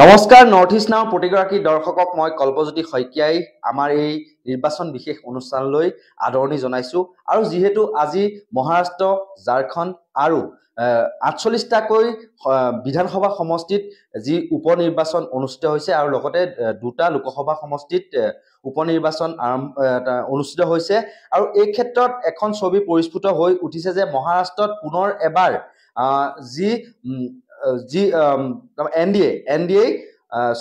নমস্কাৰ north east নাও প্ৰতিগৰাকী দৰ্শকক মই কল্পজ্যোতি শইকীয়াই আমাৰ এই নিৰ্বাচন বিশেষ অনুষ্ঠানলৈ আদৰণি জনাইছো আৰু যেহেতু আজি মহাৰাষ্ট্ৰ ঝাৰখণ্ড আৰু ৪৮টাকৈ বিধানসভা সমষ্টিত যি উপনিৰ্বাচন অনুষ্ঠিত হৈছে আৰু লগতে দুটা লোকসভা সমষ্টিত উপনিৰ্বাচন অনুষ্ঠিত হৈছে আৰু এই ক্ষেত্ৰত এখন ছবি পৰিস্ফুট হৈ উঠিছে যে মহাৰাষ্ট্ৰত পুনৰ এবাৰ যি এনডিএ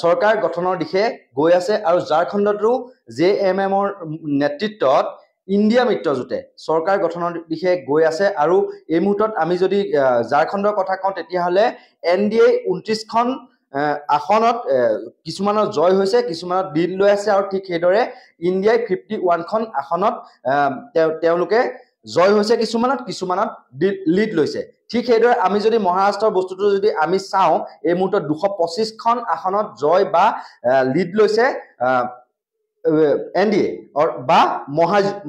চৰকাৰ গঠনৰ দিশে গৈ আছে আৰু ঝাৰখণ্ডতো জেএমএমৰ নেতৃত্বত ইণ্ডিয়া মিত্ৰজোঁটে চৰকাৰ গঠনৰ দিশে গৈ আছে আৰু এই মুহূৰ্তত আমি যদি ঝাৰখণ্ডৰ কথা কওঁ তেতিয়াহ'লে এনডিএ ২৯খন আসনত কিছুমানৰ জয় হৈছে, কিছুমানত লিড লৈ আছে আৰু ঠিক সেইদৰে ইণ্ডিয়াই 51খন আসনত তেওঁলোকে জয় হৈছে, কিছুমানত লিড লৈছে। ঠিক সেইদৰে আমি যদি মহাৰাষ্ট্ৰৰ বস্তুটো যদি আমি চাওঁ এই মুহূৰ্তত ২২৫খন আসনত জয় বা লিড লৈছে এনডিএ বা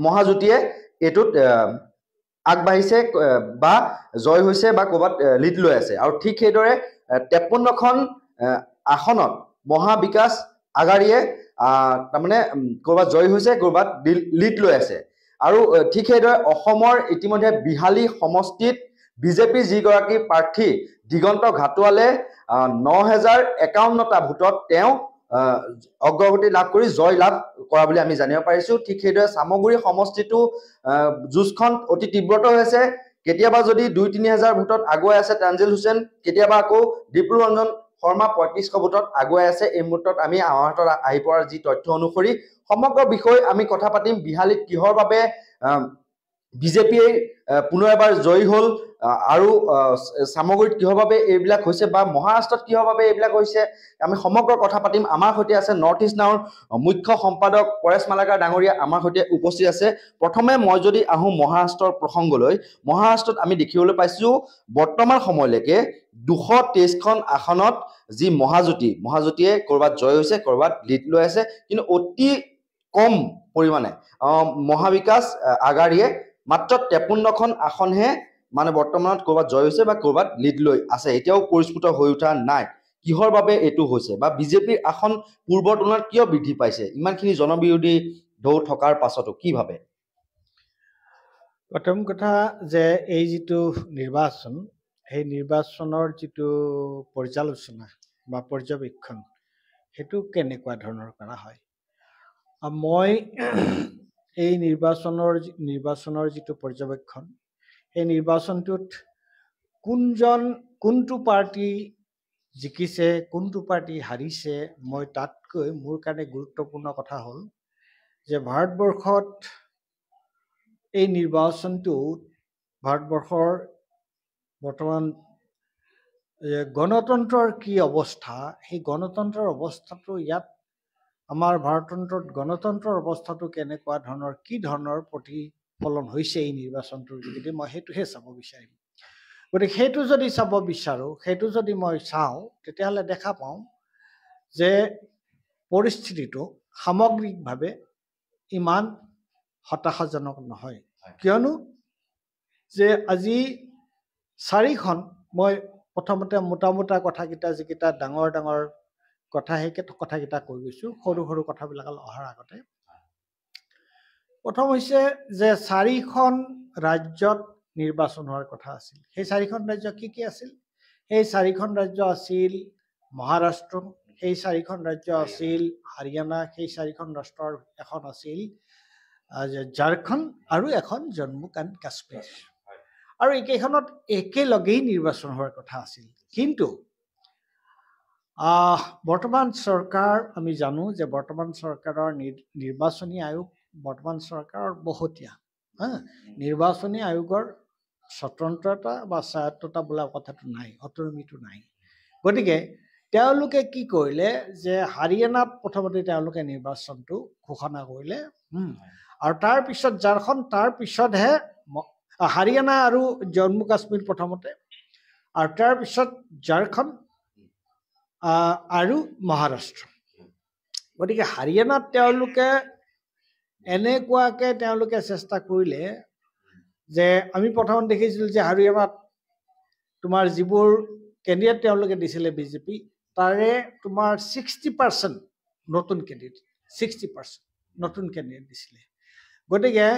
মহাজোঁটীয়ে এইটোত আগবাঢ়িছে বা জয় হৈছে বা ক'ৰবাত লিড লৈ আছে আৰু ঠিক সেইদৰে ৫৩খন আসনত মহাবিকাশ আঘাড়ীয়ে তাৰমানে ক'ৰবাত জয় হৈছে, ক'ৰবাত লিড লৈ আছে আৰু ঠিক সেইদৰে অসমৰ ইতিমধ্যে বিহালী সমষ্টিত বিজেপিৰ যিগৰাকী প্ৰাৰ্থী দিগন্ত ঘাটোৱালে ৯,০৫১টা ভোটত তেওঁ অগ্ৰগতি লাভ কৰি জয় লাভ কৰা বুলি আমি জানিব পাৰিছো। ঠিক সেইদৰে চামগুৰি সমষ্টিটো যুঁজখন অতি তীব্ৰত হৈছে, কেতিয়াবা যদি ২-৩ হাজাৰ ভোটত আগুৱাই আছে তানজিল হুছেইন, কেতিয়াবা আকৌ ডিপ্লু ৰঞ্জন শৰ্মা ৩৫০০ ভোটত আগুৱাই আছে। এই মুহূৰ্তত আমি আমাৰ হাতত আহি পৰা যি তথ্য অনুসৰি সমগ্ৰ বিষয় আমি কথা পাতিম। বিহালীত কিহৰ বাবে বিজেপিয়ে পুনৰ এবাৰ জয়ী হ'ল আৰু চামগুৰিত কিহৰ বাবে এইবিলাক হৈছে বা মহাৰাষ্ট্ৰত কিহৰ বাবে এইবিলাক হৈছে, আমি সমগ্ৰ কথা পাতিম। আমাৰ সৈতে আছে নৰ্থ ইষ্ট নাওৰ মুখ্য সম্পাদক পৰেশ মালাকাৰ ডাঙৰীয়া আমাৰ সৈতে উপস্থিত আছে। প্ৰথমে মই যদি আহোঁ মহাৰাষ্ট্ৰৰ প্ৰসংগলৈ, মহাৰাষ্ট্ৰত আমি দেখিবলৈ পাইছোঁ বৰ্তমান সময়লৈকে ২২৩খন আসনত যি মহাজোঁটীয়ে ক'ৰবাত জয় হৈছে, ক'ৰবাত লিড লৈ আছে, কিন্তু অতি কম পৰিমাণে মহাবিকাশ আঘাড়ীয়ে মাত্ৰ ৫৩খন আসনহে মানে বৰ্তমানত ক'ৰবাত জয় হৈছে বা ক'ৰবাত লিড লৈ আছে, এতিয়াও পৰিস্ফুট হৈ উঠা নাই। কিহৰ বাবে এইটো হৈছে বা বিজেপিৰ আসন পূৰ্বৰ তুলনাত কিয় বৃদ্ধি পাইছে ইমানখিনি জনবিৰোধী ঢৌ থকাৰ পাছতো, কি ভাবে? প্ৰথম কথা যে এই যিটো নিৰ্বাচন, সেই নিৰ্বাচনৰ যিটো পৰ্যালোচনা বা পৰ্যবেক্ষণ সেইটো কেনেকুৱা ধৰণৰ কৰা হয়। মই এই নিৰ্বাচনৰ যিটো পৰ্যবেক্ষণ, এই নিৰ্বাচনটোত কোনটো পাৰ্টি জিকিছে, কোনটো পাৰ্টি হাৰিছে, মই তাতকৈ মোৰ কাৰণে গুৰুত্বপূৰ্ণ কথা হ'ল যে ভাৰতবৰ্ষত এই নিৰ্বাচনটো ভাৰতবৰ্ষৰ বৰ্তমান গণতন্ত্ৰৰ কি অৱস্থা, সেই গণতন্ত্ৰৰ অৱস্থাটো ইয়াত আমাৰ ভাৰততন্ত্ৰত গণতন্ত্ৰৰ অৱস্থাটো কেনেকুৱা ধৰণৰ, কি ধৰণৰ প্ৰতিফলন হৈছে এই নিৰ্বাচনটোৰ যোগেদি, মই সেইটোহে চাব বিচাৰিম। গতিকে সেইটো যদি চাব বিচাৰোঁ, সেইটো যদি মই চাওঁ, তেতিয়াহ'লে দেখা পাওঁ যে পৰিস্থিতিটো সামগ্ৰিকভাৱে ইমান হতাশাজনক নহয়। কিয়নো যে আজি ৪খন, মই প্ৰথমতে মোটা কথাকেইটা যিকেইটা ডাঙৰ কথা, সেই কথাকেইটা কৈ গৈছোঁ, সৰু কথাবিলাক অহাৰ আগতে। প্ৰথম হৈছে যে ৪খন ৰাজ্যত নিৰ্বাচন হোৱাৰ কথা আছিল। সেই ৪খন ৰাজ্য কি আছিল? সেই ৪খন ৰাজ্য আছিল মহাৰাষ্ট্ৰ, সেই ৪খন ৰাজ্য আছিল হাৰিয়ানা, সেই ৪খন ৰাষ্ট্ৰৰ এখন আছিল ঝাৰখণ্ড আৰু এখন জম্মু এণ্ড কাশ্মীৰ। আৰু এইকেইখনত একেলগেই নিৰ্বাচন হোৱাৰ কথা আছিল। কিন্তু বৰ্তমান চৰকাৰ, আমি জানো যে বৰ্তমান চৰকাৰৰ নিৰ্বাচনী আয়োগ বৰ্তমান চৰকাৰৰ বহতীয়া। নিৰ্বাচনী আয়োগৰ স্বতন্ত্ৰতা বা স্বায়ত্ততা বোলা কথাটো নাই, অটনমিটো নাই। গতিকে তেওঁলোকে কি কৰিলে যে হাৰিয়ানাত প্ৰথমতে তেওঁলোকে নিৰ্বাচনটো ঘোষণা কৰিলে, আৰু তাৰপিছত ঝাৰখণ্ড, তাৰপিছতহে হাৰিয়ানা আৰু জম্মু কাশ্মীৰ প্ৰথমতে, আৰু তাৰপিছত ঝাৰখণ্ড আৰু মহাৰাষ্ট্ৰ। গতিকে হাৰিয়ানাত তেওঁলোকে এনেকুৱাকে তেওঁলোকে চেষ্টা কৰিলে যে আমি প্ৰথমতে দেখিছিলোঁ যে হাৰিয়ানাত তোমাৰ যিবোৰ কেণ্ডিডেট তেওঁলোকে দিছিলে বিজেপি, তাৰে তোমাৰ 60% নতুন কেণ্ডিডেট, 60% নতুন কেণ্ডিডেট দিছিলে। গতিকে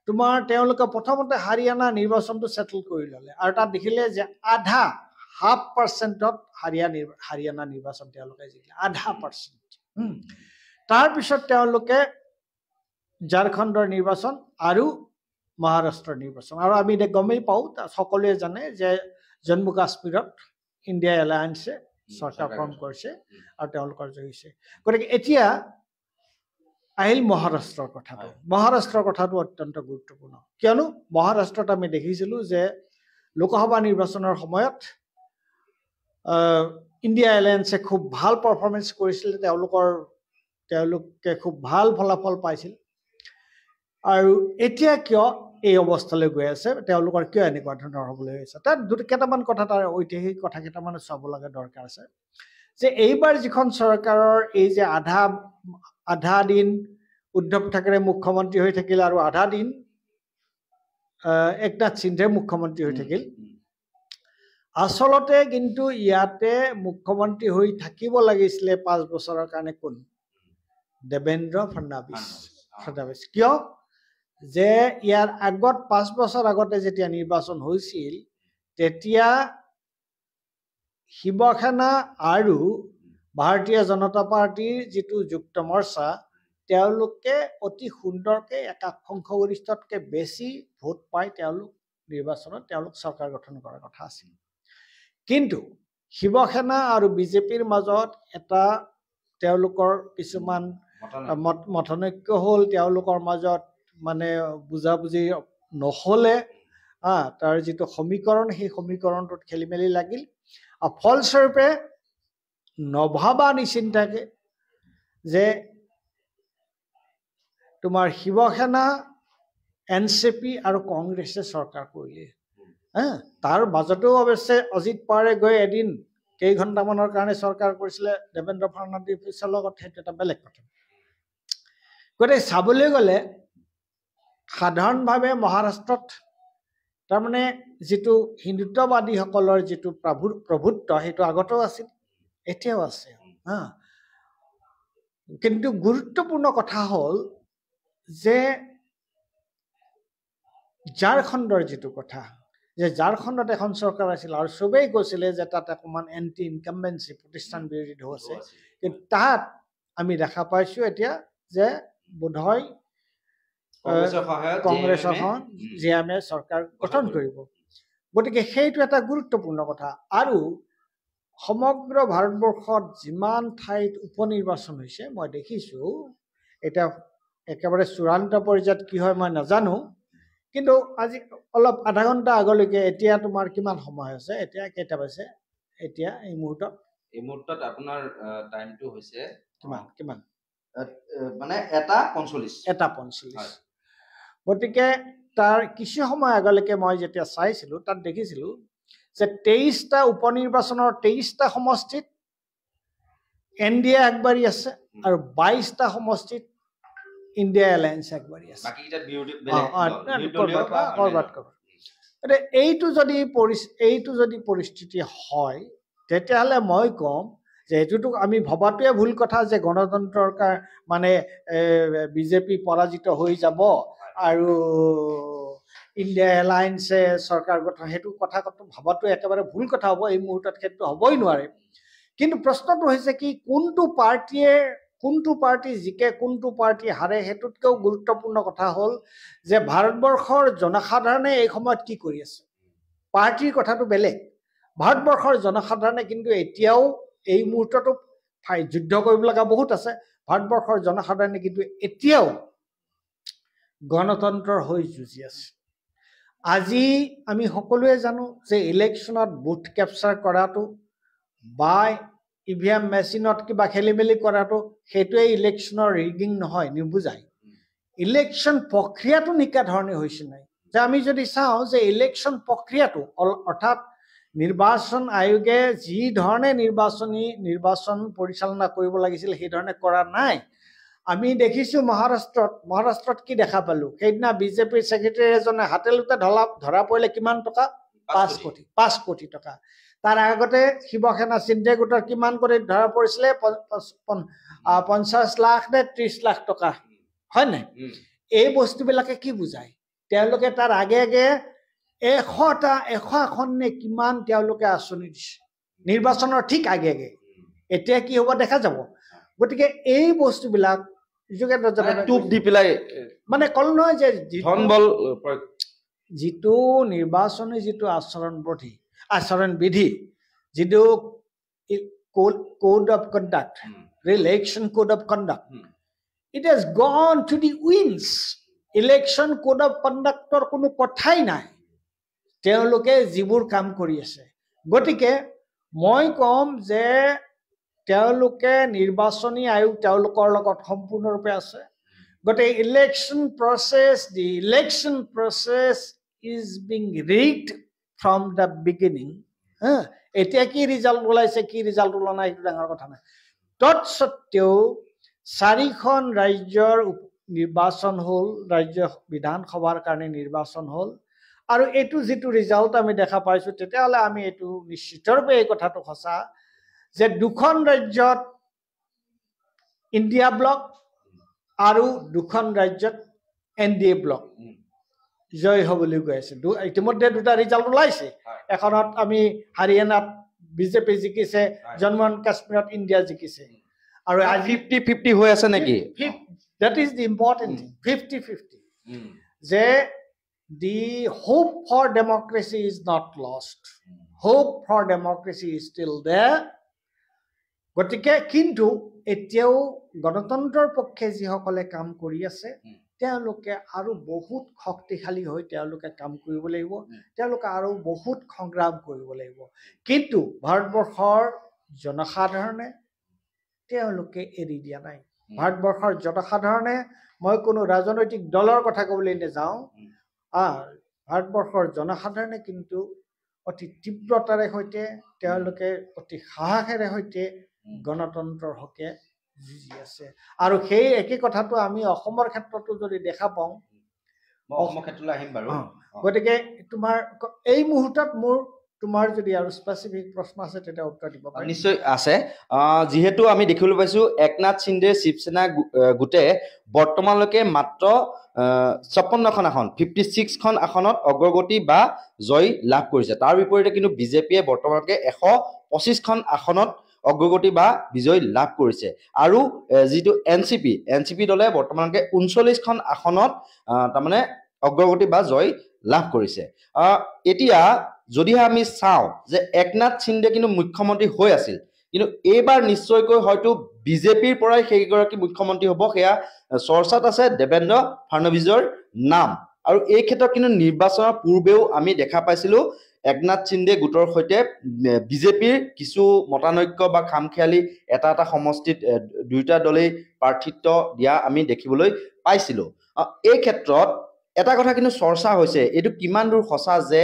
তোমাৰ তেওঁলোকে প্ৰথমতে হাৰিয়ানা নিৰ্বাচনটো ছেটেল কৰি ল'লে, আৰু তাত দেখিলে যে 0.5% হাৰিয়ানা নিৰ্বাচন তেওঁলোকে জিকিলে, 0.5%। তাৰপিছত তেওঁলোকে ঝাৰখণ্ডৰ নিৰ্বাচন আৰু মহাৰাষ্ট্ৰৰ নিৰ্বাচন, আৰু আমি এতিয়া গমেই পাওঁ, সকলোৱে জানে যে জম্মু কাশ্মীৰত ইণ্ডিয়া এলায়েন্সে চৰকাৰ ফৰ্ম কৰিছে আৰু তেওঁলোকৰ জয় হৈছে। গতিকে এতিয়া আহিল মহাৰাষ্ট্ৰৰ কথাটো। মহাৰাষ্ট্ৰৰ কথাটো অত্যন্ত গুৰুত্বপূৰ্ণ, কিয়নো মহাৰাষ্ট্ৰত আমি দেখিছিলোঁ যে লোকসভা নিৰ্বাচনৰ সময়ত ইণ্ডিয়া এলায়েন্সে খুব ভাল পাৰফৰ্মেঞ্চ কৰিছিল, তেওঁলোকে খুব ভাল ফলাফল পাইছিল। আৰু এতিয়া কিয় এই অৱস্থালৈ গৈ আছে, তেওঁলোকৰ কিয় এনেকুৱা ধৰণৰ হ'বলৈ হৈছে, তাত কেইটামান কথা, তাৰ ঐতিহাসিক কথা কেইটামান চাব লগা দৰকাৰ আছে। যে এইবাৰ যিখন চৰকাৰৰ এই যে আধা দিন উদ্ধৱ ঠাকৰে মুখ্যমন্ত্ৰী হৈ থাকিল আৰু আধা দিন একনাথ সিন্ধে মুখ্যমন্ত্ৰী হৈ থাকিল, আচলতে কিন্তু ইয়াতে মুখ্যমন্ত্ৰী হৈ থাকিব লাগিছিলে 5 বছৰৰ কাৰণে কোন? দেবেন্দ্ৰ ফডনৱিছ। কিয়? যে ইয়াৰ আগত 5 বছৰ আগতে যেতিয়া নিৰ্বাচন হৈছিল, তেতিয়া শিৱসেনা আৰু ভাৰতীয় জনতা পাৰ্টীৰ যিটো যুক্ত মৰ্চা, তেওঁলোকে অতি সুন্দৰকৈ সংখ্যাগৰিষ্ঠতকৈ বেছি ভোট পাই তেওঁলোক চৰকাৰ গঠন কৰাৰ কথা আছিল। কিন্তু শিৱসেনা আৰু বিজেপিৰ মাজত এটা তেওঁলোকৰ কিছুমান মতানৈক্য হ'ল, তেওঁলোকৰ মাজত মানে বুজাবুজি নহ'লে, তাৰ যিটো সমীকৰণ, সেই সমীকৰণটোত খেলি মেলি লাগিল। আৰু ফলস্বৰূপে নভবা নিচিন্তাকে যে তোমাৰ শিৱসেনা, NCP আৰু কংগ্ৰেছে চৰকাৰ কৰিলে। তাৰ মাজতেও অৱশ্যে অজিত পাৱাৰে গৈ এদিন কেইঘণ্টামানৰ কাৰণে চৰকাৰ কৰিছিলে দেবেন্দ্ৰ ফডনৱিছৰ লগত, সেইটো এটা বেলেগ কথা। গতিকে চাবলৈ গ'লে সাধাৰণভাৱে মহাৰাষ্ট্ৰত তাৰমানে যিটো হিন্দুত্ববাদীসকলৰ যিটো প্ৰভুত্ব, সেইটো আগতেও আছিল, এতিয়াও আছে। কিন্তু গুৰুত্বপূৰ্ণ কথা হ'ল যে ঝাৰখণ্ডৰ যিটো কথা, যে ঝাৰখণ্ডত এখন চৰকাৰ আছিল আৰু চবেই কৈছিলে যে তাত অকণমান এণ্টি ইনকাম্বেঞ্চি, প্ৰতিষ্ঠান বিৰোধী ঢৌ আছে, কিন্তু তাত আমি দেখা পাইছোঁ এতিয়া যে বোধহয় কংগ্ৰেছৰ JMA চৰকাৰ গঠন কৰিব। গতিকে সেইটো এটা গুৰুত্বপূৰ্ণ কথা। আৰু সমগ্ৰ ভাৰতবৰ্ষত যিমান ঠাইত উপ নিৰ্বাচন হৈছে মই দেখিছোঁ, এতিয়া একেবাৰে চূড়ান্ত পৰ্যায়ত কি হয় মই নাজানো, কিন্তু আজি অলপ আধা ঘণ্টা আগলৈকে, এতিয়া তোমাৰ কিমান সময় আছে, এতিয়া কেইটা বাজিছে, এতিয়া এই মুহূৰ্তত আপোনাৰ টাইমটো হৈছে কিমান মানে 1:45। গতিকে তাৰ কিছু সময় আগলৈকে মই যেতিয়া চাইছিলোঁ, তাত দেখিছিলোঁ যে 23টা উপ নিৰ্বাচনৰ 23টা সমষ্টিত NDA আগবাঢ়ি আছে আৰু 22টা সমষ্টিত ইণ্ডিয়া এলায়েন্স আগবাঢ়ি আছে। এইটো যদি পৰিস্থিতি হয়, তেতিয়াহ'লে মই ক'ম যে এইটোতো আমি ভবাটোৱে ভুল কথা যে গণতন্ত্ৰৰ মানে বিজেপি পৰাজিত হৈ যাব আৰু ইণ্ডিয়া এলায়েন্সে চৰকাৰ গঠন, সেইটো কথা ভবাটো একেবাৰে ভুল কথা হ'ব। এই মুহূৰ্তত সেইটো হ'বই নোৱাৰে। কিন্তু প্ৰশ্নটো হৈছে কি, কোনটো পাৰ্টি জিকে, কোনটো পাৰ্টি হাৰে, সেইটোতকৈও গুৰুত্বপূৰ্ণ কথা হ'ল যে ভাৰতবৰ্ষৰ জনসাধাৰণে এই সময়ত কি কৰি আছে। পাৰ্টিৰ কথাটো বেলেগ, ভাৰতবৰ্ষৰ জনসাধাৰণে কিন্তু এতিয়াও এই মুহূৰ্ততো যুদ্ধ কৰিব লগা বহুত আছে। ভাৰতবৰ্ষৰ জনসাধাৰণে কিন্তু এতিয়াও গণতন্ত্ৰৰ হৈ যুঁজি আছে। আজি আমি সকলোৱে জানো যে ইলেকশ্যনত বুথ কেপচাৰ কৰাটো বা EVM মেচিনত কিবা খেলি মেলি কৰাটো, সেইটোৱে ইলেকশ্যনৰ ৰিগিং নহয়, নিবুজায়। ইলেকশ্যন প্ৰক্ৰিয়াটো নিকা ধৰণে হৈছে নাই। যে আমি যদি চাওঁ যে ইলেকশ্যন প্ৰক্ৰিয়াটো, অৰ্থাৎ নিৰ্বাচন আয়োগে যি ধৰণে নিৰ্বাচন পৰিচালনা কৰিব লাগিছিল সেই ধৰণে কৰা নাই। আমি দেখিছোঁ মহাৰাষ্ট্ৰত কি দেখা পালোঁ, সেইদিনা বিজেপিৰ ছেক্ৰেটাৰী এজনে হাতে লোতে ধৰা পৰিলে কিমান টকা, 5 কোটি টকা। তাৰ আগতে শিৱসেনা চিন্তা গোটৰ কিমান কৰি ধৰা পৰিছিলে 50 লাখ নে 30 লাখ টকা হয় নাই এই বস্তুবিলাকে কি বুজায় তেওঁলোকে তাৰ আগে আগে 100 এখন নে কিমান তেওঁলোকে আঁচনি দিছে নিৰ্বাচনৰ ঠিক আগে আগে এতিয়া কি হ'ব দেখা যাব গতিকে এই বস্তুবিলাক টুপ দি পেলাই মানে কল নহয় যে ধন বল যিটো নিৰ্বাচনী যিটো আচৰণ বিধি যিটো code of conduct election code of conduct it has gone to the winds election code of conduct or কোনো কথাই নাই তেওঁলোকে যিবোৰ কাম কৰি আছে গতিকে মই কম যে তেওঁলোকে নিৰ্বাচনী আয়োগ তেওঁলোকৰ লগত সম্পূৰ্ণৰূপে আছে গতিকে the election process is being rigged from the beginning এতিয়া কি ৰিজাল্ট ওলাইছে কি ৰিজাল্ট ওলোৱা নাই এইটো ডাঙৰ কথা নাই তৎসত্ত্বেও 4খন ৰাজ্যৰ নিৰ্বাচন হ'ল ৰাজ্য বিধানসভাৰ কাৰণে নিৰ্বাচন হ'ল আৰু এইটো যিটো ৰিজাল্ট আমি দেখা পাইছো তেতিয়াহ'লে আমি এইটো নিশ্চিতৰূপে এই কথাটো সঁচা যে 2খন ৰাজ্যত ইণ্ডিয়া ব্লক আৰু 2খন ৰাজ্যত NDA ব্লক জয় হ'বলৈ গৈ আছে ইতিমধ্যে 2টা ৰিজাল্ট ওলাইছে এখনত আমি হাৰিয়ানাত বিজেপি জিকিছে জম্মু এণ্ড কাশ্মীৰত ইণ্ডিয়া জিকিছে আৰু 50-50 হৈ আছে নেকি that is the important thing 50-50 যে the hope for democracy is not lost hope for democracy is still there গতিকে কিন্তু এতিয়াও গণতন্ত্ৰৰ পক্ষে যিসকলে কাম কৰি আছে তেওঁলোকে আৰু বহুত শক্তিশালী হৈ তেওঁলোকে কাম কৰিব লাগিব তেওঁলোকে আৰু বহুত সংগ্ৰাম কৰিব লাগিব কিন্তু ভাৰতবৰ্ষৰ জনসাধাৰণে তেওঁলোকে এৰি দিয়া নাই ভাৰতবৰ্ষৰ জনসাধাৰণে মই কোনো ৰাজনৈতিক দলৰ কথা ক'বলৈ নাযাওঁ ভাৰতবৰ্ষৰ জনসাধাৰণে কিন্তু অতি তীব্ৰতাৰে সৈতে তেওঁলোকে অতি সাহসেৰে সৈতে গণতন্ত্ৰৰ হকে যুঁজি আছে আৰু সেই একেই কথাটো আমি অসমৰ ক্ষেত্ৰতো যদি দেখা পাওঁ অসমৰ ক্ষেত্ৰলৈ আহিম বাৰু গতিকে তোমাৰ এই মুহূৰ্তত মোৰ তোমাৰ যদি আৰু স্পেচিফিক প্ৰশ্ন আছে তেতিয়া উত্তৰ দিব পাৰিম নিশ্চয় আছে যেহেতু আমি দেখিবলৈ পাইছো একনাথ সিন্ধে শিৱসেনা গোটে বৰ্তমানলৈকে মাত্ৰ 56খন আসন 56খন আসনত অগ্ৰগতি বা জয় লাভ কৰিছে তাৰ বিপৰীতে কিন্তু বিজেপিয়ে বৰ্তমানলৈকে 125খন আসনত অগ্ৰগতি বা বিজয় লাভ কৰিছে আৰু যিটো এনচিপি দলে বৰ্তমানলৈকে 39খন আসনত তাৰমানে অগ্ৰগতি বা জয় লাভ কৰিছে এতিয়া যদিহে আমি চাওঁ যে একনাথ সিন্ধে কিন্তু মুখ্যমন্ত্ৰী হৈ আছিল কিন্তু এইবাৰ নিশ্চয়কৈ হয়তো বিজেপিৰ পৰাই সেইগৰাকী মুখ্যমন্ত্ৰী হ'ব সেয়া চৰ্চাত আছে দেবেন্দ্ৰ ফাডনবিছৰ নাম আৰু এই ক্ষেত্ৰত কিন্তু নিৰ্বাচনৰ পূৰ্বেও আমি দেখা পাইছিলো একনাথ সিন্ধে গোটৰ সৈতে বিজেপিৰ কিছু মতানৈক্য বা খামখেয়ালি এটা সমষ্টিত দুইটা দলেই প্ৰাৰ্থিত্ব দিয়া আমি দেখিবলৈ পাইছিলো এই ক্ষেত্ৰত এটা কথা কিন্তু চৰ্চা হৈছে এইটো কিমান দূৰ সঁচা যে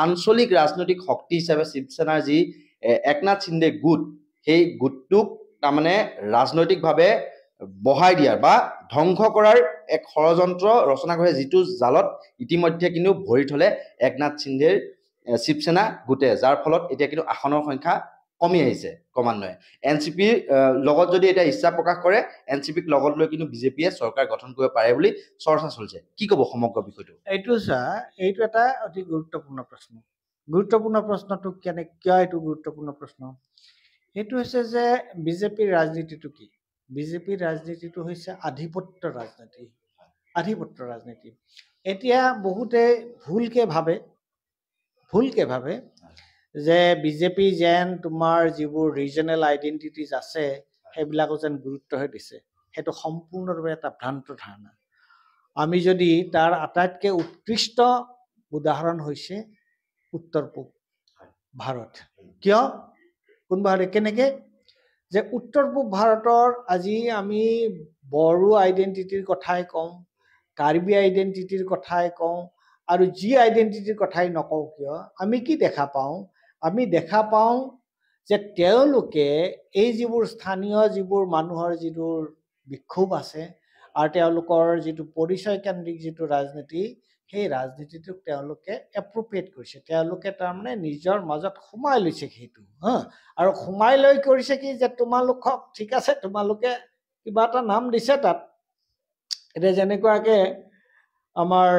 আঞ্চলিক ৰাজনৈতিক শক্তি হিচাপে শিৱসেনাৰ যি একনাথ সিন্ধে গোট সেই গোটটোক তাৰমানে ৰাজনৈতিকভাৱে বহাই দিয়াৰ বা ধ্বংস কৰাৰ এক ষড়যন্ত্ৰ ৰচনা কৰে যিটো জালত ইতিমধ্যে কিন্তু ভৰি থলে একনাথ সিন্ধেৰ শিৱসেনা গোটে যাৰ ফলত এতিয়া কিন্তু আসনৰ সংখ্যা কমি আহিছে ক্ৰমান্বয়ে এনচিপিৰ লগত যদি এটা ইচ্ছা প্ৰকাশ কৰে এনচিপিক লগত লৈ কিন্তু বিজেপিয়ে চৰকাৰ গঠন কৰিব পাৰে বুলি চৰ্চা চলিছে কি ক'ব সমগ্ৰ বিষয়টো এইটো এটা অতি গুৰুত্বপূৰ্ণ প্ৰশ্নটো কিয় এইটো গুৰুত্বপূৰ্ণ প্ৰশ্ন এইটো হৈছে যে বিজেপিৰ ৰাজনীতিটো কি বিজেপিৰ ৰাজনীতিটো হৈছে আধিপত্য ৰাজনীতি এতিয়া বহুতে ভুলকে ভাবে যে বিজেপি যেন তোমাৰ যিবোৰ ৰিজনেল আইডেণ্টিটিজ আছে সেইবিলাকো যেন গুৰুত্বহে দিছে সেইটো সম্পূৰ্ণৰূপে এটা ভ্ৰান্ত ধাৰণা আমি যদি তাৰ আটাইতকৈ উৎকৃষ্ট উদাহৰণ হৈছে উত্তৰ পূব ভাৰত কিয় কোনবাৰে কেনেকৈ যে উত্তৰ পূব ভাৰতৰ আজি আমি বড়ো আইডেণ্টিটিৰ কথাই কওঁ কাৰ্বি আইডেণ্টিটিৰ কথাই কওঁ আৰু যি আইডেণ্টিটিৰ কথাই নকওঁ কিয় আমি কি দেখা পাওঁ যে তেওঁলোকে এই যিবোৰ স্থানীয় যিবোৰ মানুহৰ যিবোৰ বিক্ষোভ আছে আৰু তেওঁলোকৰ যিটো পৰিচয় কেন্দ্ৰিক যিটো ৰাজনীতি সেই ৰাজনীতিটোক তেওঁলোকে এপ্ৰপ্ৰিয়েট কৰিছে, তেওঁলোকে তাৰমানে নিজৰ মাজত সোমাই লৈছে সেইটো আৰু সোমাই লৈ কৰিছে কি যে তোমালোকক ঠিক আছে তোমালোকে কিবা এটা নাম দিছে তাত এতিয়া যেনেকুৱাকে আমাৰ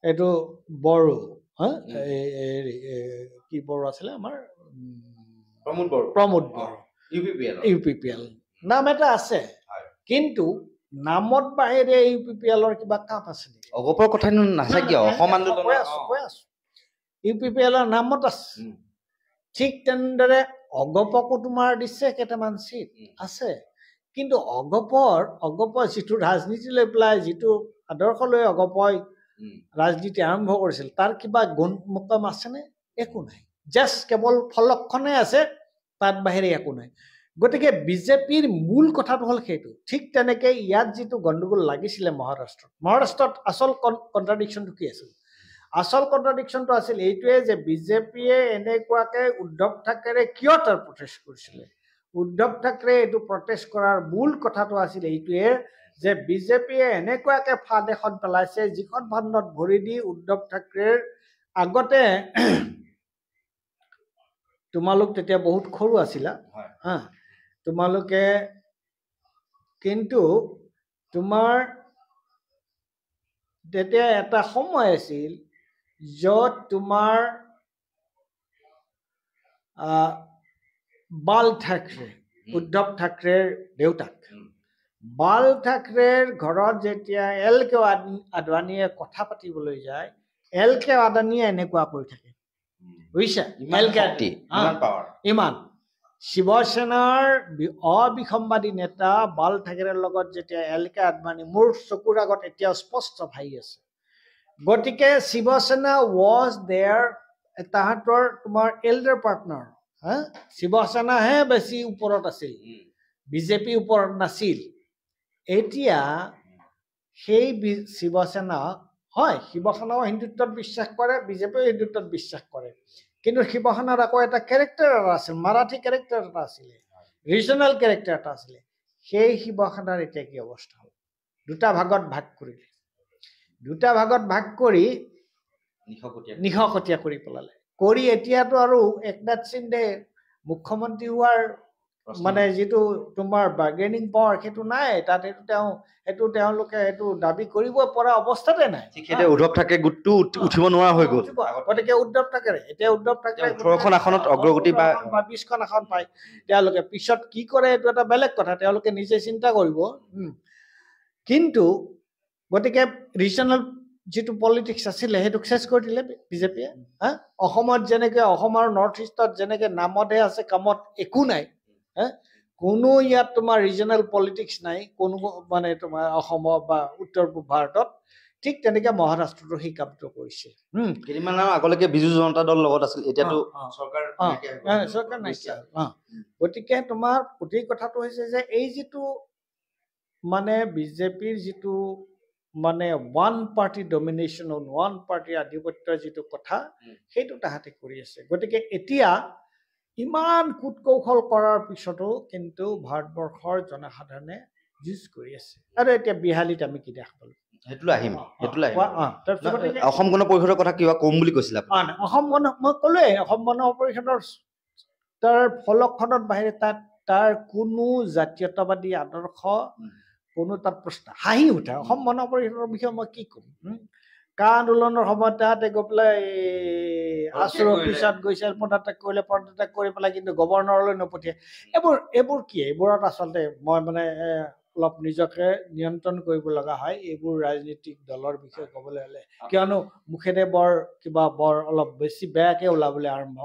এইটো বড়ো কি বড়ো আছিলে আমাৰ প্ৰমোদ বড়ো UPPL নাম এটা আছে কিন্তু নামত বাহিৰে UPPLৰ কিবা কাম আছে নেকি অগপৰ কথা নাছে কিয় অসম আন্দোলন UPPLৰ নামত আছে ঠিক তেনেদৰে অগপকো তোমাৰ দিছে কেইটামান চিট আছে কিন্তু অগপৰ যিটো ৰাজনীতি লৈ পেলাই যিটো আদৰ্শ লৈ অগপই ৰাজনীতি আৰম্ভ কৰিছিল তাৰ কিবা গুণ মকম আছেনে একো নাই জাষ্ট কেৱল ফলকখনে আছে তাত বাহিৰে একো নাই গতিকে বিজেপিৰ মূল কথাটো হ'ল সেইটো ঠিক তেনেকৈ ইয়াত যিটো গণ্ডগোল লাগিছিলে মহাৰাষ্ট্ৰত আচল কণ্ট্ৰাডিকশ্যনটো কি আছিল আচল কণ্ট্ৰাডিকশ্যনটো আছিল এইটোৱে যে বিজেপিয়ে এনেকুৱাকৈ উদ্ধৱ ঠাকৰে কিয় তাৰ প্ৰটেষ্ট কৰিছিলে উদ্ধৱ ঠাকৰে এইটো প্ৰটেষ্ট কৰাৰ মূল কথাটো আছিল এইটোৱে যে বিজেপিয়ে এনেকুৱাকৈ ফাঁদ এখন পেলাইছে যিখন ফান্দত ভৰি দি উদ্ধৱ ঠাকৰেৰ আগতে তোমালোক তেতিয়া বহুত সৰু আছিলা তোমালোকে কিন্তু তোমাৰ তেতিয়া এটা সময় আছিল য'ত তোমাৰ বাল ঠাকৰে উদ্ধৱ ঠাকৰেৰ দেউতাক বাল ঠাকৰেৰ ঘৰত যেতিয়া LK আদৱানীয়ে কথা পাতিবলৈ যায় LK আদৱানীয়ে এনেকুৱা কৰি থাকে বুজিছা ইমান শিৱসেনাৰ অবিসম্বাদী নেতা বাল ঠাকৰেৰ লগত যেতিয়া LK আদৱানী মোৰ চকুৰ আগত এতিয়াও স্পষ্ট ভাই আছে গতিকে শিৱসেনা ৱাজ দেয়াৰ তাহাঁতৰ তোমাৰ এল্ডাৰ পাৰ্টনাৰ শিৱসেনাহে বেছি ওপৰত আছিল বিজেপি ওপৰত নাছিল এতিয়া সেই শিৱসেনা হয় শিৱসেনাও হিন্দুত্বত বিশ্বাস কৰে বিজেপিও হিন্দুত্বত বিশ্বাস কৰে কিন্তু শিৱসেনাৰ আকৌ এটা কেৰেক্টাৰ এটা আছিল মাৰাঠী কেৰেক্টাৰ এটা আছিলে ৰিজনেল কেৰেক্টাৰ এটা আছিলে সেই শিৱসেনাৰ এতিয়া কি অৱস্থা হ'ল দুটা ভাগত ভাগ কৰি নিশকটীয়া কৰি পেলালে কৰি এতিয়াতো আৰু একনাথ সিন্ধে মুখ্যমন্ত্ৰী হোৱাৰ মানে যিটো তোমাৰ বাৰ্গেনিং পাৱাৰ সেইটো নাই তাত সেইটো তেওঁলোকে সেইটো দাবী কৰিব পৰা অৱস্থাতে নাই উদ্ধৱ ঠাকৰে গোটটো উঠিব নোৱাৰা হৈ গ'ল গতিকে উদ্ধৱ ঠাকৰে 18খন আসনত অগ্ৰগতি বা 20খন আসন পায় তেওঁলোকে পিছত কি কৰে এইটো এটা বেলেগ কথা তেওঁলোকে নিজে চিন্তা কৰিব কিন্তু গতিকে ৰিজনেল যিটো পলিটিক্স আছিলে সেইটোক চেছ কৰি দিলে বিজেপিয়ে অসমত যেনেকৈ অসমৰ নৰ্থ ইষ্টত যেনেকৈ নামতহে আছে কামত একো নাই কোনো ইয়াত তোমাৰ ৰিজনেল পলিটিক্স নাই কোনো মানে তোমাৰ অসমত বা উত্তৰ পূব ভাৰতত ঠিক তেনেকৈ মহাৰাষ্ট্ৰতো সেই কামটো কৰিছে কেইদিনমানৰ আগলৈকে বিজু জনতা দল লগত আছিল এতিয়াতো চৰকাৰ নাইকিয়া গতিকে তোমাৰ গোটেই কথাটো হৈছে যে এই যিটো মানে বিজেপিৰ যিটো মানে one party domination one party আধিপত্যৰ যিটো কথা সেইটো তাহাঁতে কৰি আছে গতিকে এতিয়া ইমান কূট কৌশল কৰাৰ পিছতো কিন্তু ভাৰতবৰ্ষৰ জনসাধাৰণে যুঁজ কৰি আছে আৰু এতিয়া বিহালীত আমি কি দেখা পালো অসম গণ পৰিষদৰ কথা কিবা কম বুলি কৈছিলে অসম গণ মই ক'লোৱেই অসম গণ পৰিষদৰ তাৰ ফলকখনত বাহিৰে তাৰ কোনো জাতীয়তাবাদী আদৰ্শ কোনো তাত প্ৰশ্ন হাঁহি উঠে অসম গণ পৰিষদৰ বিষয়ে মই কি ক'ম কা আন্দোলনৰ সময়ত তাহাঁতে গৈ পেলাই আছুৰ অফিচত গৈছে পদত্যাগ কৰি পেলাই কিন্তু গভৰ্ণৰলৈ নপঠিয়াই এইবোৰ কি এইবোৰত আচলতে মই মানে অলপ নিজকে নিয়ন্ত্ৰণ কৰিব লগা হয় এইবোৰ ৰাজনৈতিক দলৰ বিষয়ে ক'বলৈ হ'লে কিয়নো মুখেৰে বৰ অলপ বেছি বেয়াকৈ ওলাবলৈ আৰম্ভ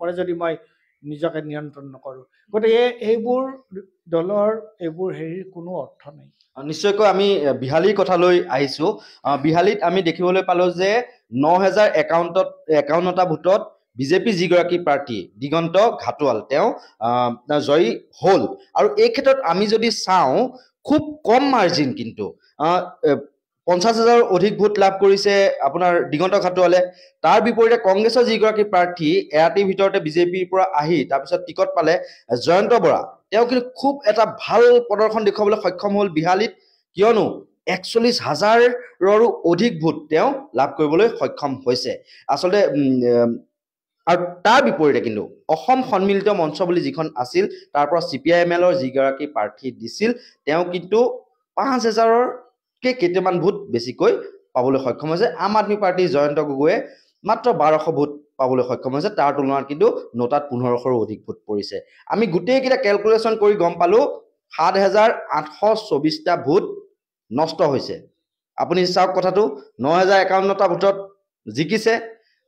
কৰে যদি মই নিজকে নিয়ন্ত্ৰণ নকৰোঁ গতিকে এইবোৰ দলৰ এইবোৰ হেৰিৰ কোনো অৰ্থ নাই নিশ্চয়কৈ আমি বিহালীৰ কথালৈ আহিছোঁ বিহালীত আমি দেখিবলৈ পালোঁ যে 9051টা ভোটত বিজেপি যিগৰাকী প্ৰাৰ্থী দিগন্ত ঘাটোৱাল তেওঁ জয়ী হ'ল আৰু এই ক্ষেত্ৰত আমি যদি চাওঁ খুব কম মাৰ্জিন কিন্তু 50,000 অধিক ভোট লাভ কৰিছে আপোনাৰ দিগন্ত ঘাটোৱালে তাৰ বিপৰীতে কংগ্ৰেছৰ যিগৰাকী প্ৰাৰ্থী এৰাতিৰ ভিতৰতে বিজেপিৰ পৰা আহি তাৰপিছত টিকট পালে জয়ন্ত বৰা তেওঁ কিন্তু খুব এটা ভাল প্ৰদৰ্শন দেখুৱাবলৈ সক্ষম হ'ল বিহালীত কিয়নো 41,000ৰো অধিক ভোট তেওঁ লাভ কৰিবলৈ সক্ষম হৈছে আচলতে আৰু তাৰ বিপৰীতে কিন্তু অসম সন্মিলিত মঞ্চ বুলি যিখন আছিল তাৰ পৰা CPIML যিগৰাকী প্ৰাৰ্থী দিছিল তেওঁ কিন্তু 5,000কে কেইটামান ভোট বেছিকৈ পাবলৈ সক্ষম হৈছে আম আদমি পাৰ্টীৰ জয়ন্ত গগৈয়ে মাত্ৰ 1200 ভোট পাবলৈ সক্ষম হৈছে তাৰ তুলনাত কিন্তু নটাত 1500ৰো অধিক ভোট পৰিছে আমি গোটেইকেইটা কেলকুলেশ্যন কৰি গম পালো 7,824টা ভোট নষ্ট হৈছে আপুনি চাওক কথাটো 9,051টা ভোটত জিকিছে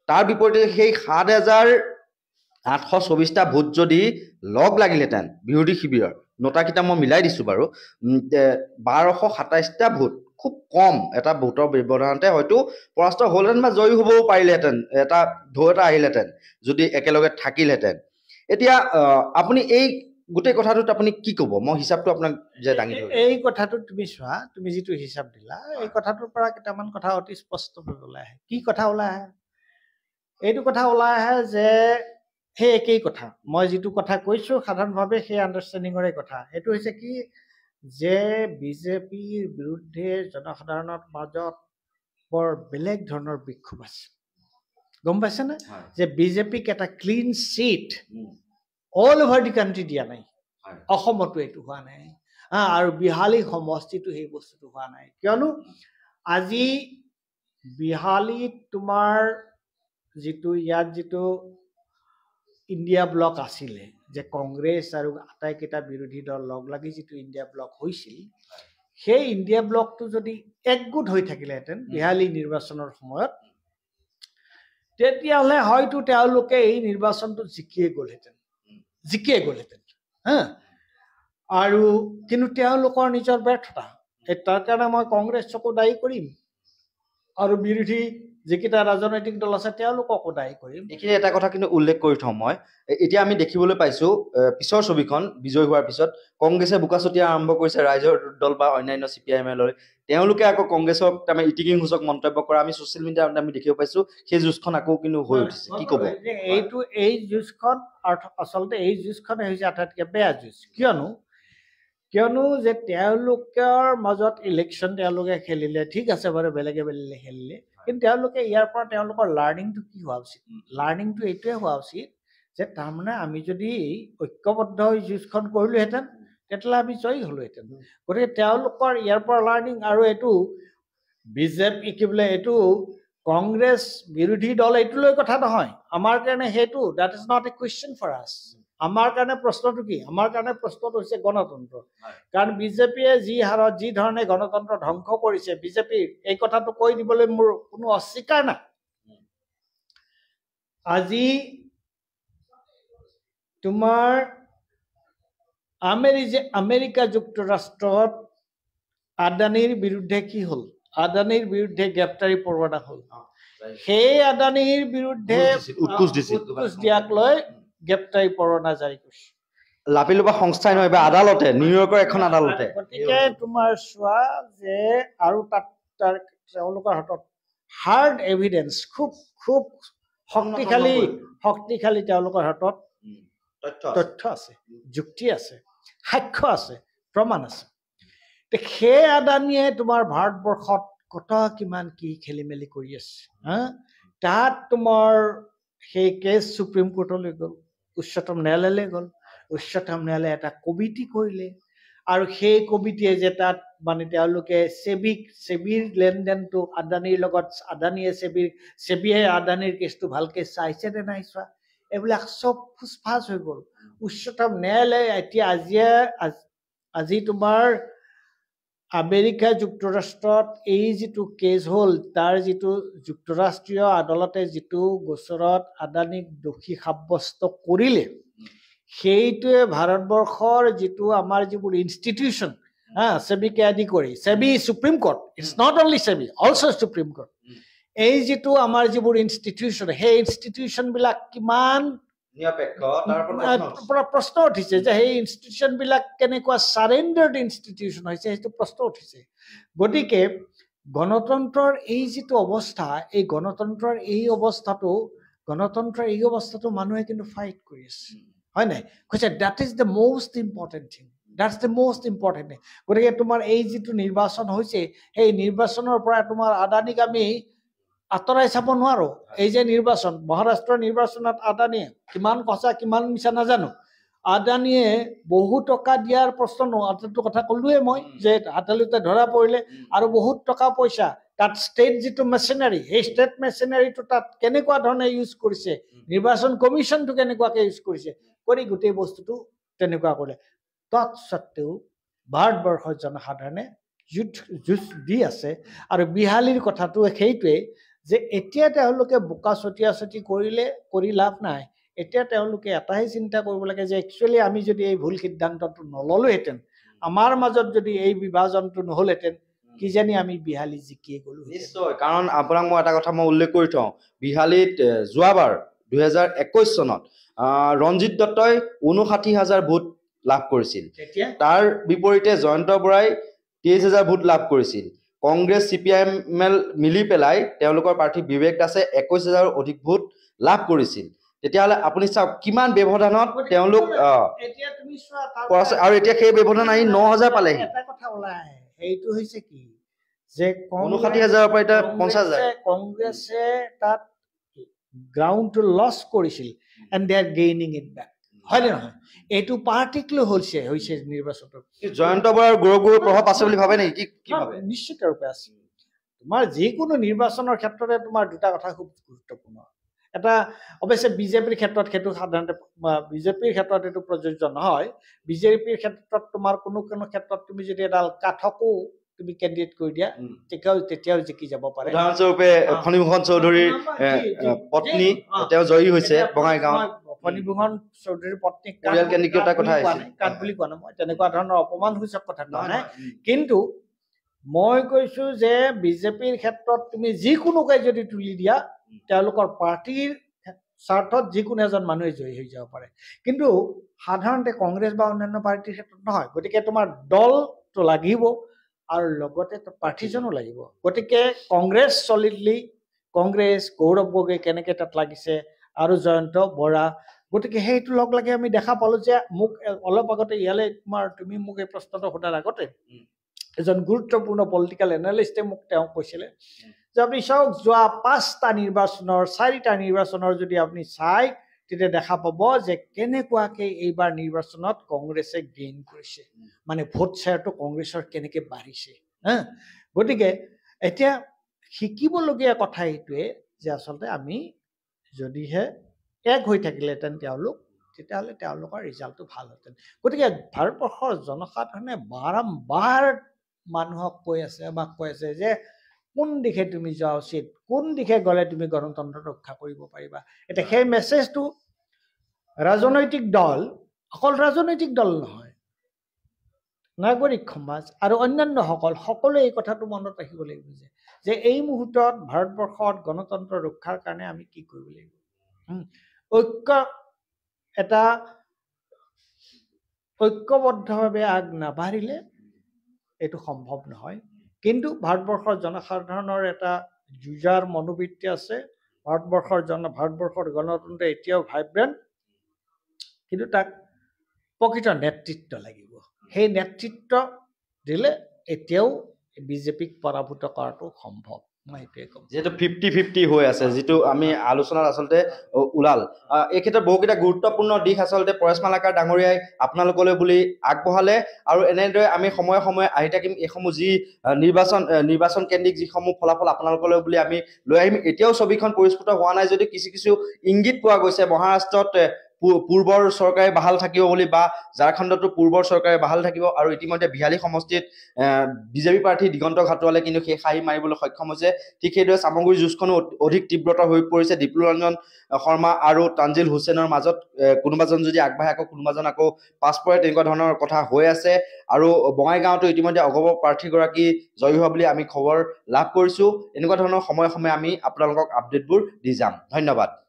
তাৰ বিপৰীতে সেই 7,824টা ভোট যদি লগ লাগিলেতেন বিৰোধী শিবিৰৰ নটাকিটা মই মিলাই দিছো বাৰু 1227টা ভোট খুব কম এটা ভোটৰ ব্যৱধানতে হয়তো পৰাস্ত হলহেঁতেন বা জয়ী হ'বও পাৰিলেহেঁতেন এটা ঢৌ এটা আহিলেহেঁতেন যদি একেলগে থাকিলহেঁতেন এতিয়া আপুনি এই গোটেই কথাটোত আপুনি কি ক'ব মই হিচাপটো আপোনাক যে দাঙি ধৰিম এই কথাটো তুমি চোৱা তুমি যিটো হিচাপ দিলা এই কথাটোৰ পৰা কেইটামান কথা অতি স্পষ্টভাৱে ওলাই আহে কি কথা ওলাই আহে এইটো কথা ওলাই আহে যে সেই একেই কথা মই যিটো কথা কৈছো সাধাৰণভাৱে সেই আণ্ডাৰষ্টেণ্ডিঙৰে কথা সেইটো হৈছে কি যে বিজেপিৰ বিৰুদ্ধে জনসাধাৰণৰ মাজত বৰ বেলেগ ধৰণৰ বিক্ষোভ আছে গম পাইছেনে যে বিজেপিক এটা ক্লিন চিট অল অভাৰ দি কাণ্ট্ৰি দিয়া নাই অসমতো এইটো হোৱা নাই আৰু বিহালী সমষ্টিটো সেই বস্তুটো হোৱা নাই কিয়নো আজি বিহালীত তোমাৰ যিটো ইয়াত যিটো ইণ্ডিয়া ব্লক আছিলে যে কংগ্ৰেছ আৰু আটাইকেইটা বিৰোধী দল লগ লাগি যিটো ইণ্ডিয়া ব্লক হৈছিল সেই ইণ্ডিয়া ব্লকটো যদি একগোট হৈ থাকিলেহেঁতেন বিহালী নিৰ্বাচনৰ সময়ত তেতিয়াহ'লে হয়তো তেওঁলোকে এই নিৰ্বাচনটো জিকিয়ে গ'লহেঁতেন আৰু কিন্তু তেওঁলোকৰ নিজৰ ব্যৰ্থতা তাৰ কাৰণে মই কংগ্ৰেছকো দায়ী কৰিম আৰু বিৰোধী যিকেইটা ৰাজনৈতিক দল আছে তেওঁলোককো দায়ী কৰিম এইখিনি এটা কথা কিন্তু উল্লেখ কৰি থওঁ মই এতিয়া আমি দেখিবলৈ পাইছো পিছৰ ছবিখন বিজয় হোৱাৰ পিছত কংগ্ৰেছে বোকাচতিয়া আৰম্ভ কৰিছে ৰাইজৰ দল বা অন্যান্য CPIML তেওঁলোকে আকৌ কংগ্ৰেছক আমি ইটিকিং সূচক মন্তব্য কৰা আমি ছ'চিয়েল মিডিয়াত আমি দেখিব পাইছো সেই যুঁজখন আকৌ কিন্তু হৈ উঠিছে কি ক'ব এই যুঁজখন আচলতে এই যুঁজখনে হৈছে আটাইতকৈ বেয়া যুঁজ কিয়নো যে তেওঁলোকৰ মাজত ইলেকশ্যন তেওঁলোকে খেলিলে ঠিক আছে বাৰু বেলেগে খেলিলে কিন্তু তেওঁলোকে ইয়াৰ পৰা তেওঁলোকৰ লাৰ্ণিংটো কি হোৱা উচিত লাৰ্ণিংটো এইটোৱে হোৱা উচিত যে তাৰমানে আমি যদি ঐক্যবদ্ধ হৈ যুঁজখন কৰিলোহেঁতেন তেতিয়াহ'লে আমি জয়ী হ'লোহেঁতেন গতিকে তেওঁলোকৰ ইয়াৰ পৰা লাৰ্ণিং আৰু এইটো বিজেপি কি বোলে এইটো কংগ্ৰেছ বিৰোধী দল এইটোলৈ কথা নহয় আমাৰ কাৰণে সেইটো that is not a question for us আমাৰ কাৰণে প্ৰশ্নটো কি আমাৰ কাৰণে প্ৰশ্নটো হৈছে গণতন্ত্ৰ কাৰণ বিজেপিয়ে যি হাৰত যি ধৰণে গণতন্ত্ৰ ধ্বংস কৰিছে বিজেপিৰ এই কথাটো কৈ দিবলৈ মোৰ কোনো অস্বীকাৰ নাই আজি তোমাৰ আমেৰিকা যুক্তৰাষ্ট্ৰত আদানীৰ বিৰুদ্ধে কি হ'ল আদানীৰ বিৰুদ্ধে গ্ৰেপ্তাৰী পৰোৱানা হ'ল সেই আদানীৰ বিৰুদ্ধে উৎকোচ দিয়াক লৈ গ্ৰেপ্তাৰী পৰোৱানা জাৰি কৰিছে লাপিলোবা সংস্থাই নহয় বা আদালতে নিউয়ৰ্কৰ এখন আদালতে গতিকে তোমাৰ চোৱা যে আৰু তাত তেওঁলোকৰ হাতত হাৰ্ড এভিডেন্স খুব খুব শক্তিশালী তেওঁলোকৰ হাতত তথ্য আছে যুক্তি আছে সাক্ষ্য আছে প্ৰমাণ আছে সেই আদানীয়ে তোমাৰ ভাৰতবৰ্ষত কিমান কি খেলি মেলি কৰি আছে তাত তোমাৰ সেই কেছ সুপ্ৰিম কোৰ্টলৈ গ'ল উচ্চতম ন্যায়ালয়লৈ গ'ল উচ্চতম ন্যায়ালয়ে এটা কমিটি কৰিলে আৰু সেই কমিটিয়ে যে তাত মানে তেওঁলোকে সেবিৰ লেনদেনটো আদানীৰ লগত আদানীয়ে সেবিয়ে আদানীৰ কেছটো ভালকে চাইছে নে নাই চোৱা এইবিলাক চব ফুচফাচ হৈ গ'ল উচ্চতম ন্যায়ালয়ে এতিয়া আজি তোমাৰ আমেৰিকা যুক্তৰাষ্ট্ৰত এই যিটো কেছ হ'ল তাৰ যিটো যুক্তৰাষ্ট্ৰীয় আদালতে যিটো গোচৰত আদানীক দোষী সাব্যস্ত কৰিলে সেইটোৱে ভাৰতবৰ্ষৰ যিটো আমাৰ যিবোৰ ইনষ্টিটিউশ্যন সেবিকে আদি কৰি SEBI Supreme Court it's not only SEBI also' Supreme Court এই যিটো আমাৰ যিবোৰ ইনষ্টিটিউশ্যন সেই ইনষ্টিটিউশ্যনবিলাক কিমান প্ৰশ্ন উঠিছে যে সেই ইনষ্টিটিউশ্যনবিলাক কেনেকুৱা চাৰেণ্ডাৰ্ড ইনষ্টিটিউশ্যন হৈছে সেইটো প্ৰশ্ন উঠিছে গতিকে গণতন্ত্ৰৰ এই যিটো অৱস্থা এই গণতন্ত্ৰৰ এই অৱস্থাটো মানুহে কিন্তু ফাইট কৰি আছে হয় নাই কৈছে that is the most important thing that's the most important গতিকে তোমাৰ এই যিটো নিৰ্বাচন হৈছে সেই নিৰ্বাচনৰ পৰা তোমাৰ আদানীক আমি আঁতৰাই চাব নোৱাৰো এই যে নিৰ্বাচন মহাৰাষ্ট্ৰৰ নিৰ্বাচনত আদানীয়ে কিমান সঁচা কিমান মিছা নাজানো আদানীয়ে বহু টকা দিয়াৰ প্ৰশ্ন নোহোৱাটো কথা ক'লোৱে মই যে হাতেলুতে ধৰা পৰিলে আৰু বহুত টকা পইচা তাত ষ্টেট যিটো মেচিনাৰী সেই ষ্টেট মেচিনাৰীটো তাত কেনেকুৱা ধৰণে ইউজ কৰিছে নিৰ্বাচন কমিশ্যনটো কেনেকুৱাকৈ ইউজ কৰিছে কৰি গোটেই বস্তুটো তেনেকুৱা কৰিলে তৎসত্ত্বেও ভাৰতবৰ্ষৰ জনসাধাৰণে যুঁজ দি আছে আৰু বিহালীৰ কথাটো সেইটোৱে যে এতিয়া তেওঁলোকে বোকা ছটিয়াছটি কৰি লাভ নাই এতিয়া তেওঁলোকে এটাই চিন্তা কৰিব লাগে যে একচুৱেলি আমি যদি এই ভুল সিদ্ধান্তটো নললোহেঁতেন আমাৰ মাজত যদি এই বিভাজনটো নহ'লহেঁতেন কিজানি আমি বিহালী জিকিয়ে গ'লো নিশ্চয় কাৰণ আপোনাক মই এটা কথা মই উল্লেখ কৰি থওঁ বিহালীত যোৱাবাৰ 2021 চনত ৰঞ্জিত দত্তই 59,000 ভোট লাভ কৰিছিল তাৰ বিপৰীতে জয়ন্ত বৰাই 23,000 ভোট লাভ কৰিছিল কংগ্ৰেছ CPIM মিলি পেলাই তেওঁলোকৰ প্ৰাৰ্থী বিবেক দাসে 21,000 অধিক ভোট লাভ কৰিছিল তেতিয়াহ'লে আপুনি চাওক কিমান ব্যৱধানত তেওঁলোক আৰু এতিয়া সেই ব্যৱধান আহি 9,000 পালেহি এটা কথা ওলাই সেইটো হৈছে কি যে 59,000 পৰা এতিয়া 50,000 কংগ্ৰেছে তাত গ্ৰাউণ্ডটো লছ কৰিছিল and they are gaining it back হয়নে নহয় এইটো পাৰ্টিক লৈ হৈছে নিৰ্বাচনটো জয়ন্ত বৰাৰ গৌৰৱৰ প্ৰভাৱ আছে বুলি ভাবে নেকি কি ভাবে নিশ্চিত ৰূপে আছে তোমাৰ যিকোনো নিৰ্বাচনৰ ক্ষেত্ৰতে তোমাৰ দুটা কথা খুব গুৰুত্বপূৰ্ণ এটা অৱশ্যে বিজেপিৰ ক্ষেত্ৰত সেইটো সাধাৰণতে বিজেপিৰ ক্ষেত্ৰত এইটো প্ৰযোজ্য নহয় বিজেপিৰ ক্ষেত্ৰত তোমাৰ কোনো ক্ষেত্ৰত তুমি যদি এডাল কাঠকো তুমি কেণ্ডিডেট কৰি দিয়া তেতিয়াও জিকি যাব পাৰে উদাহৰণস্বৰূপে ফণীভূষণ চৌধুৰীৰ পত্নী তেওঁ জয়ী হৈছে বঙাইগাঁৱত ফণীভূষণ চৌধুৰীৰ পত্নীক কাঠ বুলি কোৱা নাই মই তেনেকুৱা ধৰণৰ অপমানসূচক কথা কোৱা নাই কিন্তু মই কৈছো যে বিজেপিৰ ক্ষেত্ৰত তুমি যিকোনোকে যদি তুলি দিয়া তেওঁলোকৰ পাৰ্টিৰ স্বাৰ্থত যিকোনো এজন মানুহে জয়ী হৈ যাব পাৰে কিন্তু সাধাৰণতে কংগ্ৰেছ বা অন্যান্য পাৰ্টিৰ ক্ষেত্ৰত নহয় গতিকে তোমাৰ দলটো লাগিব আৰু লগতে প্ৰাৰ্থীজনো লাগিব গতিকে কংগ্ৰেছ চলিডলি কংগ্ৰেছ গৌৰৱ গগৈ কেনেকৈ তাত লাগিছে আৰু জয়ন্ত বৰা গতিকে সেইটো লগ লাগি আমি দেখা পালো যে মোক অলপ আগতে ইয়ালৈ তুমি মোক এই প্ৰশ্নটো সোধাৰ আগতে এজন গুৰুত্বপূৰ্ণ পলিটিকেল এনালিষ্টে মোক তেওঁ কৈছিলে যে আপুনি চাওক যোৱা 5টা নিৰ্বাচনৰ 4টা নিৰ্বাচনৰ যদি আপুনি চাই তেতিয়া দেখা পাব যে কেনেকুৱাকৈ এইবাৰ নিৰ্বাচনত কংগ্ৰেছে গেইন কৰিছে মানে ভোট শ্বেয়াৰটো কংগ্ৰেছৰ কেনেকৈ বাঢ়িছে গতিকে এতিয়া শিকিবলগীয়া কথা এইটোৱে যে আচলতে আমি যদিহে এক হৈ থাকিলেহেঁতেন তেতিয়াহ'লে তেওঁলোকৰ ৰিজাল্টটো ভাল হ'লহেঁতেন গতিকে ভাৰতবৰ্ষৰ জনসাধাৰণে বাৰম্বাৰ মানুহক কৈ আছে যে কোন দিশে তুমি যোৱা উচিত কোন দিশে গ'লে তুমি গণতন্ত্ৰ ৰক্ষা কৰিব পাৰিবা এতিয়া সেই মেছেজটো ৰাজনৈতিক দল অকল ৰাজনৈতিক দল নহয় নাগৰিক সমাজ আৰু অন্যান্য সকলোৱে এই কথাটো মনত ৰাখিব লাগিব যে এই মুহূৰ্তত ভাৰতবৰ্ষত গণতন্ত্ৰ ৰক্ষাৰ কাৰণে আমি কি কৰিব লাগিব ঐক্যবদ্ধভাৱে আগ নাবাঢ়িলে এইটো সম্ভৱ নহয় কিন্তু ভাৰতবৰ্ষৰ জনসাধাৰণৰ এটা যুঁজাৰ মনোবৃত্তি আছে ভাৰতবৰ্ষৰ গণতন্ত্ৰ এতিয়াও ভাইব্ৰেণ্ট কিন্তু তাক প্ৰকৃত নেতৃত্ব লাগিব সেই নেতৃত্ব দিলে এতিয়াও বিজেপিক পৰাভূত কৰাটো সম্ভৱ মই এইটোৱে ক'ম যেহেতু 50-50 হৈ আছে যিটো আমি আলোচনাত আচলতে ওলাল এই ক্ষেত্ৰত বহুকেইটা গুৰুত্বপূৰ্ণ দিশ আচলতে পৰেশ মালাকাৰ ডাঙৰীয়াই আপোনালোকলৈ বুলি আগবঢ়ালে আৰু এনেদৰে আমি সময়ে সময়ে আহি থাকিম এইসমূহ যি নিৰ্বাচন কেন্দ্ৰিক যিসমূহ ফলাফল আপোনালোকলৈ বুলি আমি লৈ আহিম এতিয়াও ছবিখন পৰিস্ফুট হোৱা নাই যদি কিছু ইংগিত পোৱা গৈছে মহাৰাষ্ট্ৰত পূৰ্বৰ চৰকাৰে বাহাল থাকিব বুলি বা ঝাৰখণ্ডতো পূৰ্বৰ চৰকাৰে বাহাল থাকিব আৰু ইতিমধ্যে বিহালী সমষ্টিত বিজেপি প্ৰাৰ্থী দিগন্ত ঘাটোৱালে কিন্তু সেই শাৰী মাৰিবলৈ সক্ষম হৈছে ঠিক সেইদৰে চামগুৰি যুঁজখনো অধিক তীব্ৰতৰ হৈ পৰিছে দীপলৰঞ্জন শৰ্মা আৰু তানজিল হুছেইনৰ মাজত কোনোবাজন যদি আগবাঢ়ে আকৌ কোনোবাজন আকৌ পাছ পৰে তেনেকুৱা ধৰণৰ কথা হৈ আছে আৰু বঙাইগাঁৱতো ইতিমধ্যে অগপ প্ৰাৰ্থীগৰাকী জয়ী হোৱা বুলি আমি খবৰ লাভ কৰিছো এনেকুৱা ধৰণৰ সময়ে সময়ে আমি আপোনালোকক আপডেটবোৰ দি যাম ধন্যবাদ